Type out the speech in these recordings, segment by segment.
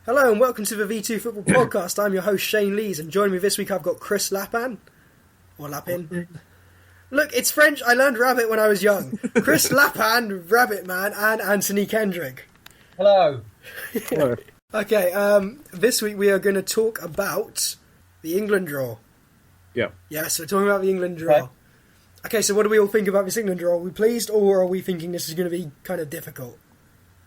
Hello and welcome to the V2 Football Podcast. I'm your host Shane Lees, and joining me this week I've got Chris Lapin. Or Lapin. Look, it's French. I learned rabbit when I was young. Chris Lapin, Rabbit Man, and Anthony Kendrick. Hello. Hello. Okay, this week we are going to talk about the England draw. Yeah. Yes, we're talking about the England draw. Okay, so what do we all think about this England draw? Are we pleased, or are we thinking this is going to be kind of difficult?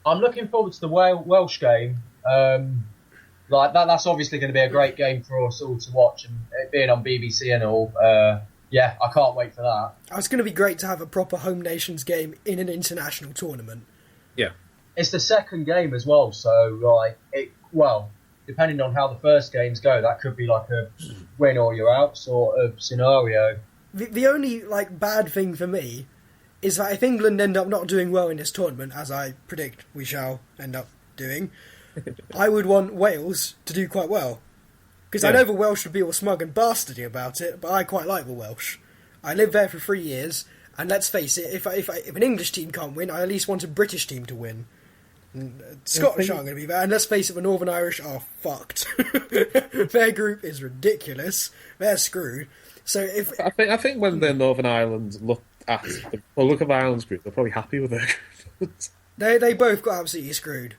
I'm looking forward to the Welsh game. That's obviously going to be a great game for us all to watch, and it being on BBC and all. Yeah, I can't wait for that. It's going to be great to have a proper home nations game in an international tournament. Yeah. It's the second game as well, so depending on how the first games go, that could be like a win or you're out sort of scenario. The only bad thing for me is that if England end up not doing well in this tournament, as I predict we shall end up doing, I would want Wales to do quite well. Because I know the Welsh would be all smug and bastardy about it, but I quite like the Welsh. I lived there for 3 years, and let's face it, if an English team can't win, I at least want a British team to win. Scottish aren't going to be there, and let's face it, the Northern Irish are fucked. Their group is ridiculous. They're screwed. So I think when the Northern Ireland look at the Ireland's group, they're probably happy with their group. They both got absolutely screwed.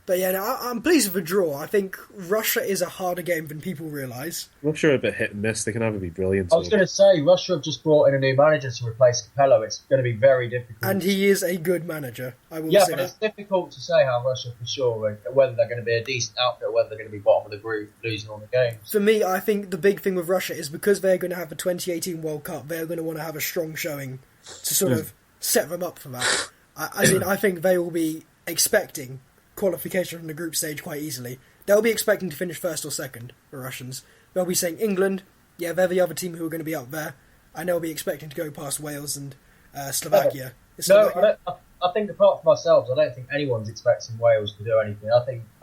But yeah, no, I'm pleased with the draw. I think Russia is a harder game than people realise. Russia are a bit hit and miss. They can either be brilliant. I was going to say, Russia have just brought in a new manager to replace Capello. It's going to be very difficult. And he is a good manager, I will say. Yeah, but it's difficult to say how Russia for sure, whether they're going to be a decent outfit or whether they're going to be bottom of the group, losing all the games. For me, I think the big thing with Russia is because they're going to have the 2018 World Cup, they're going to want to have a strong showing to sort of set them up for that. I think they will be expecting qualification from the group stage quite easily. They'll be expecting to finish first or second, the Russians. They'll be saying England, yeah, they're the other team who are going to be up there, and they'll be expecting to go past Wales and Slovakia. I think apart from ourselves, I don't think anyone's expecting Wales to do anything.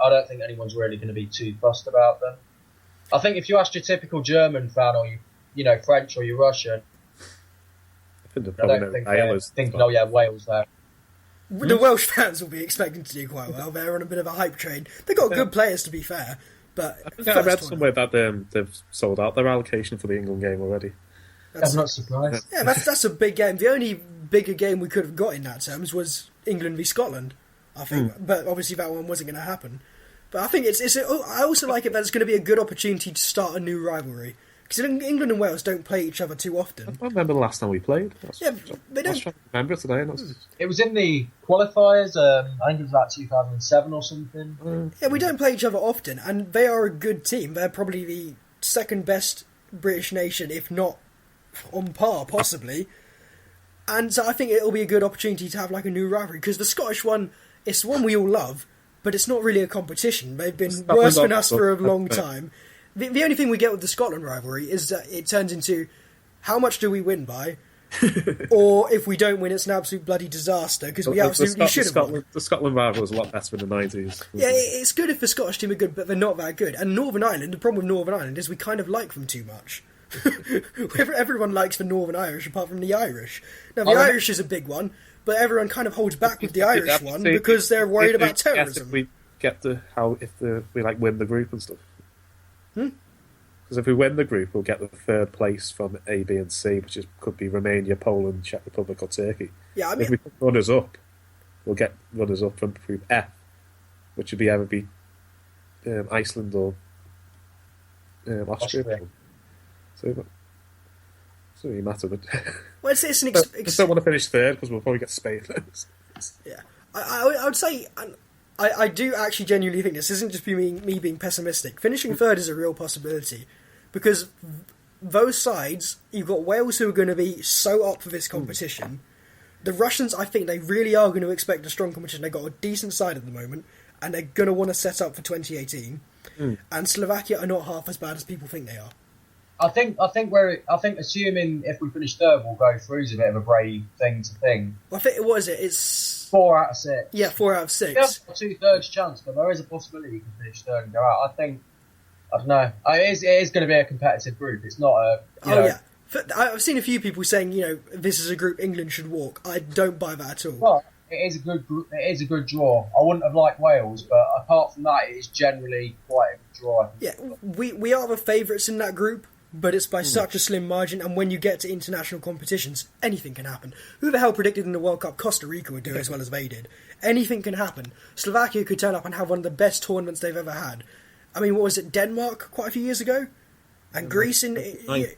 I don't think anyone's really going to be too fussed about them. I think if you asked your typical German fan or you French or you're Russian, I don't think they're thinking, oh yeah, Wales there. The Welsh fans will be expecting to do quite well. They're on a bit of a hype train. They've got good players, to be fair. But I read somewhere that they've sold out their allocation for the England game already. I'm not surprised. Yeah, that's a big game. The only bigger game we could have got in that terms was England v Scotland, I think. But obviously that one wasn't going to happen. But I think I also like it that it's going to be a good opportunity to start a new rivalry. Because England and Wales don't play each other too often. I don't remember the last time we played. They don't. I was trying to remember it today. It was in the qualifiers. I think it was about 2007 or something. Yeah, we don't play each other often, and they are a good team. They're probably the second best British nation, if not on par, possibly. And so I think it'll be a good opportunity to have a new rivalry. Because the Scottish one, it's one we all love, but it's not really a competition. They've been worse than us for a long time. The only thing we get with the Scotland rivalry is that it turns into how much do we win by, or if we don't win, it's an absolute bloody disaster because we absolutely should have won. The Scotland rivalry was a lot better in the 90s. Yeah, it's good if the Scottish team are good, but they're not that good. And Northern Ireland, the problem with Northern Ireland is we kind of like them too much. Everyone likes the Northern Irish apart from the Irish. Now, the Irish is a big one, but everyone kind of holds back with the Irish one because they're worried about terrorism. If we get we win the group and stuff. Because if we win the group, we'll get the third place from A, B, and C, which could be Romania, Poland, Czech Republic, or Turkey. Yeah, if we put runners up, we'll get runners up from Group F, which would either be Iceland or Austria. So it doesn't really matter. But well, it's an I just don't want to finish third because we'll probably get Spain. Yeah, I would say. I do actually genuinely think this isn't just me being pessimistic. Finishing third is a real possibility because those sides, you've got Wales who are going to be so up for this competition. The Russians, I think they really are going to expect a strong competition. They've got a decent side at the moment and they're going to want to set up for 2018. And Slovakia are not half as bad as people think they are. I think assuming if we finish third, we'll go through is a bit of a brave thing to think. Well, I think what is it? It's 4 out of 6. Yeah, 4 out of 6. We have a 2/3 chance, but there is a possibility you can finish third and go out. I don't know. It is going to be a competitive group. It's not a. I've seen a few people saying, this is a group England should walk. I don't buy that at all. Well, it is a good group. It is a good draw. I wouldn't have liked Wales, but apart from that, it is generally quite a good draw. Yeah, we are the favourites in that group, but it's by such a slim margin, and when you get to international competitions, anything can happen. Who the hell predicted in the World Cup Costa Rica would do as well as they did? Anything can happen. Slovakia could turn up and have one of the best tournaments they've ever had. I mean, what was it, Denmark quite a few years ago? And Greece in...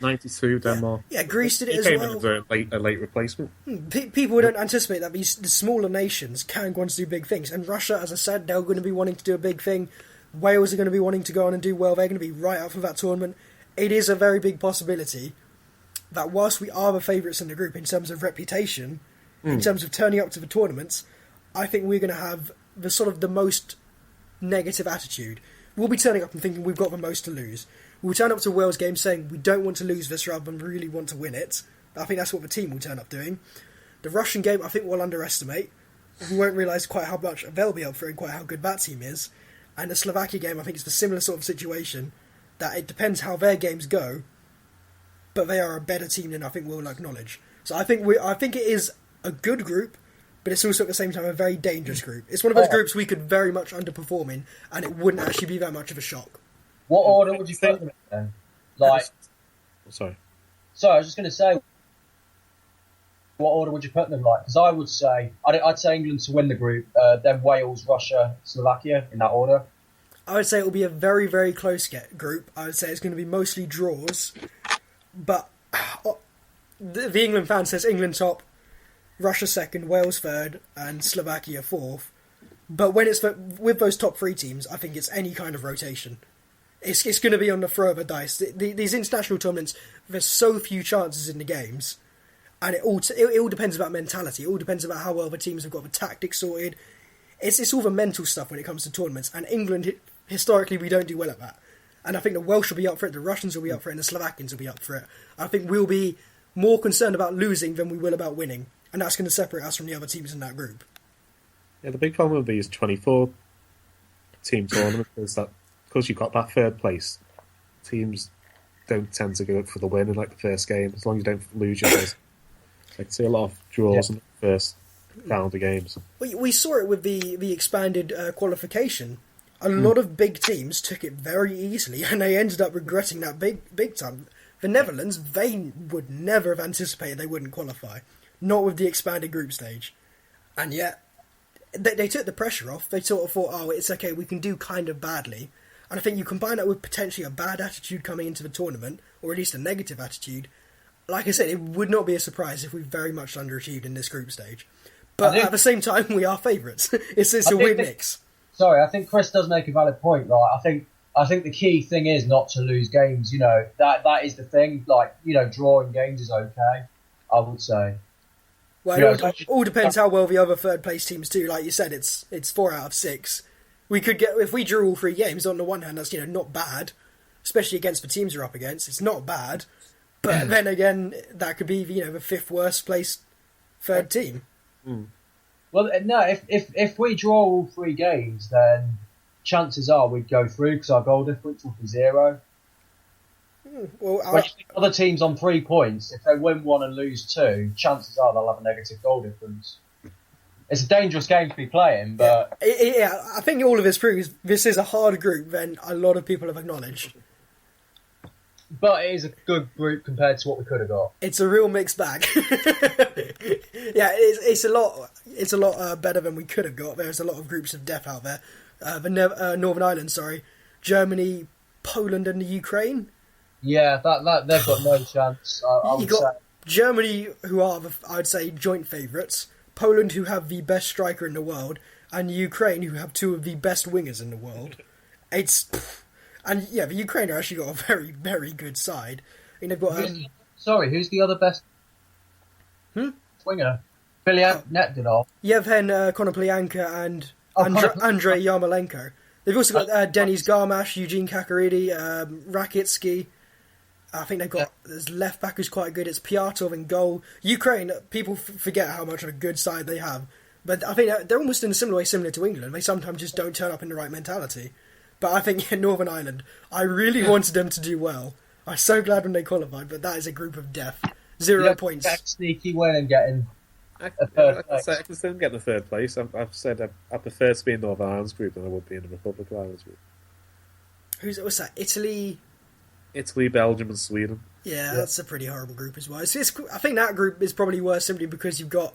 92, Denmark. Yeah, Greece did it as came well. in as a late replacement. People don't anticipate that the smaller nations can go on to do big things. And Russia, as I said, they're going to be wanting to do a big thing. Wales are going to be wanting to go on and do well. They're going to be right up for that tournament. It is a very big possibility that whilst we are the favourites in the group in terms of reputation, in terms of turning up to the tournaments, I think we're going to have the most negative attitude. We'll be turning up and thinking we've got the most to lose. We'll turn up to Wales game saying we don't want to lose this rather than really want to win it. I think that's what the team will turn up doing. The Russian game, I think we'll underestimate. We won't realise quite how much they'll be up for and quite how good that team is. And the Slovakia game, I think it's the similar sort of situation, that it depends how their games go, but they are a better team than I think we'll acknowledge. So I think it is a good group, but it's also at the same time a very dangerous group. It's one of those groups we could very much underperform in, and it wouldn't actually be that much of a shock. What order would you put them in then? Sorry, I was just going to say, what order would you put them like? Because I would say, I'd say England to win the group, then Wales, Russia, Slovakia, in that order. I would say it will be a very, very close group. I would say it's going to be mostly draws, but the England fan says England top, Russia second, Wales third, and Slovakia fourth. But when it's with those top three teams, I think it's any kind of rotation. It's going to be on the throw of a dice. These international tournaments, there's so few chances in the games, and it all depends about mentality. It all depends about how well the teams have got the tactics sorted. It's all the mental stuff when it comes to tournaments, and England, historically, we don't do well at that. And I think the Welsh will be up for it, the Russians will be up for it, and the Slovakians will be up for it. I think we'll be more concerned about losing than we will about winning, and that's going to separate us from the other teams in that group. Yeah, the big problem with these 24-team tournaments is that because you've got that third place, teams don't tend to go for the win in the first game, as long as you don't lose your first. I can see a lot of draws in the first round of games. We saw it with the expanded qualification. A lot of big teams took it very easily, and they ended up regretting that big time. The Netherlands, they would never have anticipated they wouldn't qualify, not with the expanded group stage. And yet, they took the pressure off. They sort of thought, oh, it's okay, we can do kind of badly. And I think you combine that with potentially a bad attitude coming into the tournament, or at least a negative attitude. Like I said, it would not be a surprise if we very much underachieved in this group stage. But at the same time, we are favourites. It's a weird mix. Sorry, I think Chris does make a valid point. I think the key thing is not to lose games. That is the thing. Drawing games is okay, I would say. Well, it all depends how well the other third place teams do. Like you said, it's 4 out of 6. We could get, if we drew all 3 games. On the one hand, that's not bad, especially against the teams we're up against. It's not bad, but then again, that could be the 5th worst placed third team. Mm. Well, no. If we draw all 3 games, then chances are we'd go through because our goal difference will be 0. Well, when you think other teams on 3 points, if they win 1 and lose 2, chances are they'll have a negative goal difference. It's a dangerous game to be playing, but... Yeah, I think all of this proves this is a harder group than a lot of people have acknowledged. But it is a good group compared to what we could have got. It's a real mixed bag. Yeah, it's a lot better than we could have got. There's a lot of groups of death out there. Northern Ireland, Germany, Poland and the Ukraine. Yeah, that they've got no chance, I would say. Germany, who are, I'd say, joint favourites. Poland, who have the best striker in the world, and Ukraine, who have 2 of the best wingers in the world. And yeah, the Ukraine are actually got a very, very good side. I mean, they've got. Who's the other best winger? Netdinov. Yevhen Konoplyanka and Andrei Yarmolenko. They've also got Denis Garmash, Eugene Kakaridi, Rakitsky. I think they've got there's left back who's quite good. It's Pyatov in goal. Ukraine, people forget how much of a good side they have, but I think they're almost in a similar way, similar to England. They sometimes just don't turn up in the right mentality. But I think Northern Ireland, I really wanted them to do well. I'm so glad when they qualified, but that is a group of death. 0 points. Get sneaky win and getting I a third place. can still get the third place. I've said I prefer to be in Northern Ireland's group than I would be in the Republic of Ireland's group. What's that? Italy, Belgium, and Sweden. Yeah, that's a pretty horrible group as well. I think that group is probably worse simply because you've got,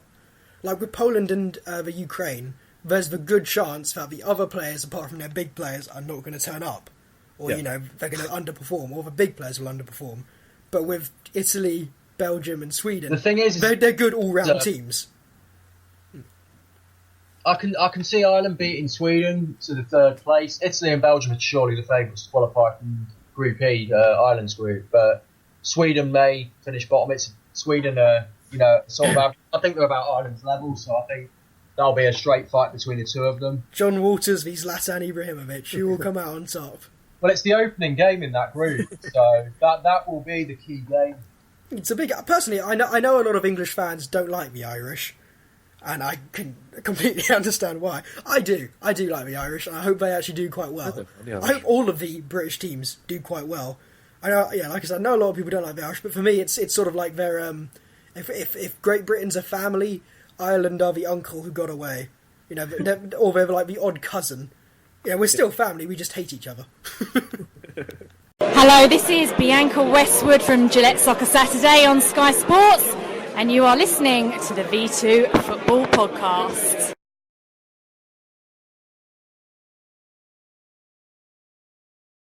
like with Poland and the Ukraine, there's the good chance that the other players, apart from their big players, are not going to turn up. Or, they're going to underperform, or the big players will underperform. But with Italy, Belgium and Sweden, the thing is they're good all-round teams. I can see Ireland beating Sweden to the third place. Italy and Belgium are surely the favourites to qualify from Group E, Ireland's group, but Sweden may finish bottom. It's Sweden, sort of. I think they're about Ireland's level, so I think that'll be a straight fight between the two of them. John Walters v Zlatan Ibrahimovic, who will come out on top? Well, it's the opening game in that group, so that will be the key game. It's a big. Personally, I know a lot of English fans don't like the Irish, and I can completely understand why. I do like the Irish, and I hope they actually do quite well. I hope all of the British teams do quite well. I know, like I said, I know a lot of people don't like the Irish, but for me, it's sort of like their if Great Britain's a family, Ireland are the uncle who got away, or they're like the odd cousin. We're still family, we just hate each other. Hello, this is Bianca Westwood from Gillette Soccer Saturday on Sky Sports, and you are listening to the V2 Football Podcast.